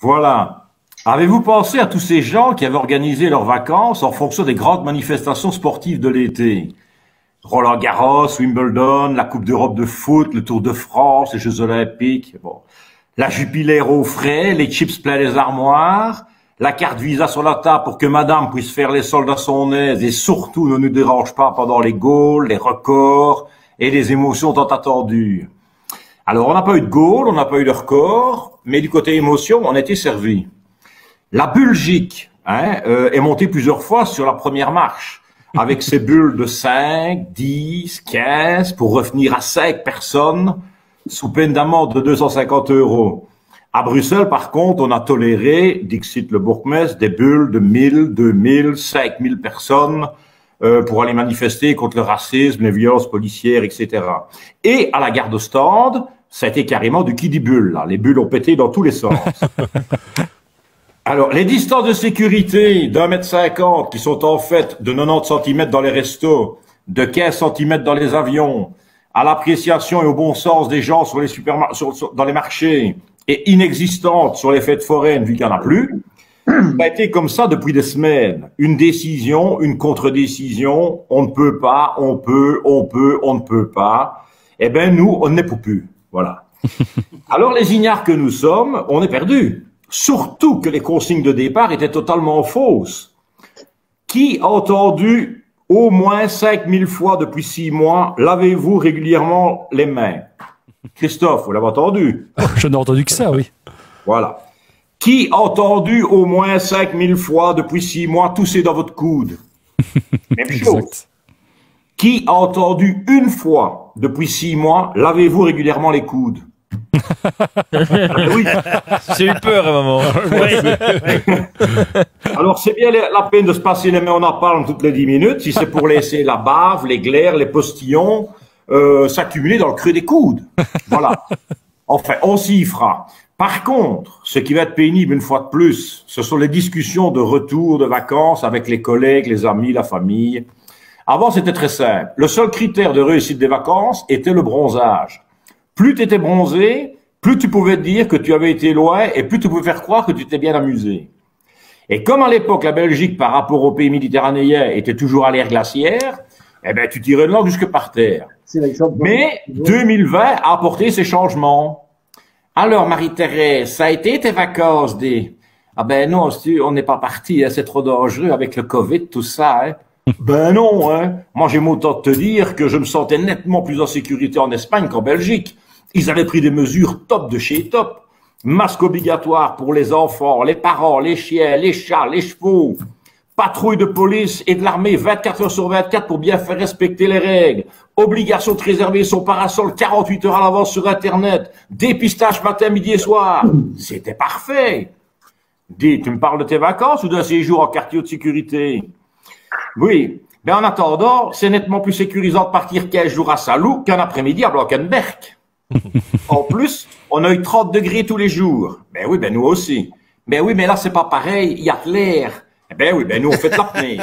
Voilà. Avez-vous pensé à tous ces gens qui avaient organisé leurs vacances en fonction des grandes manifestations sportives de l'été? Roland-Garros, Wimbledon, la Coupe d'Europe de foot, le Tour de France, les Jeux Olympiques, bon. La Jupiler au frais, les chips plein les armoires, la carte Visa sur la table pour que madame puisse faire les soldes à son aise et surtout ne nous dérange pas pendant les goals, les records et les émotions tant attendues. Alors, on n'a pas eu de goal, on n'a pas eu de record, mais du côté émotion, on a été servi. La Belgique est montée plusieurs fois sur la première marche, avec ses bulles de 5, 10, 15, pour revenir à 5 personnes, sous peine d'amende de 250 €. À Bruxelles, par contre, on a toléré, dixit le bourgmestre, des bulles de 1000, 2000, 5000 personnes pour aller manifester contre le racisme, les violences policières, etc. Et à la gare de Stade, ça a été carrément du qui dit bulle, là. Les bulles ont pété dans tous les sens. Alors, les distances de sécurité d'1,50 m qui sont en fait de 90 cm dans les restos, de 15 cm dans les avions, à l'appréciation et au bon sens des gens sur les dans les marchés et inexistantes sur les fêtes foraines vu qu'il n'y en a plus, ça a été comme ça depuis des semaines. Une décision, une contre-décision, on ne peut pas, on peut, on ne peut pas. Eh ben nous, on n'est plus. Voilà. Alors les ignares que nous sommes, on est perdus. Surtout que les consignes de départ étaient totalement fausses. Qui a entendu au moins 5000 fois depuis 6 mois, lavez-vous régulièrement les mains? Christophe, vous l'avez entendu? Je n'ai entendu que ça, oui. Voilà. Qui a entendu au moins 5000 fois depuis 6 mois, tousser dans votre coude? Même chose. Exact. Qui a entendu une fois depuis 6 mois, lavez-vous régulièrement les coudes? Oui. J'ai eu peur à un moment. Alors, c'est bien la peine de se passer les mains en napalm toutes les 10 minutes, si c'est pour laisser la bave, les glaires, les postillons s'accumuler dans le creux des coudes. Voilà. Enfin, on s'y fera. Par contre, ce qui va être pénible une fois de plus, ce sont les discussions de retour de vacances avec les collègues, les amis, la famille. Avant, c'était très simple. Le seul critère de réussite des vacances était le bronzage. Plus tu étais bronzé, plus tu pouvais te dire que tu avais été loin et plus tu pouvais faire croire que tu t'es bien amusé. Et comme à l'époque, la Belgique, par rapport aux pays méditerranéens, était toujours à l'ère glaciaire, eh ben, tu tirais de l'eau jusque par terre. Mais 2020 a apporté ces changements. Alors, Marie-Thérèse, ça a été tes vacances des... Ah ben non, on n'est pas parti, hein, c'est trop dangereux avec le Covid, tout ça. Hein. Ben non, hein. Moi j'ai autant de te dire que je me sentais nettement plus en sécurité en Espagne qu'en Belgique. Ils avaient pris des mesures top de chez top. Masque obligatoire pour les enfants, les parents, les chiens, les chats, les chevaux. Patrouille de police et de l'armée 24 heures sur 24 pour bien faire respecter les règles. Obligation de réserver son parasol 48 heures à l'avance sur Internet. Dépistage matin, midi et soir. C'était parfait. Dis, tu me parles de tes vacances ou d'un séjour en quartier de sécurité? Oui. Mais en attendant, c'est nettement plus sécurisant de partir 15 jours à Salou qu'un après-midi à Blankenberg. En plus, on a eu 30 degrés tous les jours. Ben oui, ben nous aussi. Ben oui, mais là, c'est pas pareil. Il y a de l'air. Ben oui, ben nous, on fait de l'apnée.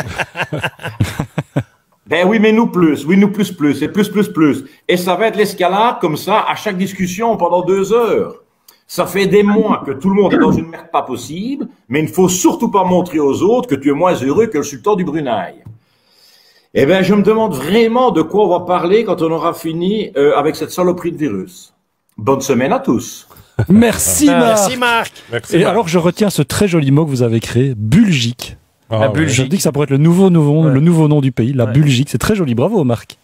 Ben oui, mais nous plus. Oui, nous plus. Et plus. Et ça va être l'escalade comme ça à chaque discussion pendant 2 heures. Ça fait des mois que tout le monde est dans une merde pas possible, mais il ne faut surtout pas montrer aux autres que tu es moins heureux que le sultan du Brunei. Eh ben, je me demande vraiment de quoi on va parler quand on aura fini avec cette saloperie de virus. Bonne semaine à tous. Merci Marc. Merci Marc. Et alors, je retiens ce très joli mot que vous avez créé, Bulgique. La Bulgique. Je dis que ça pourrait être le nouveau nom du pays, la Bulgique. C'est très joli. Bravo Marc.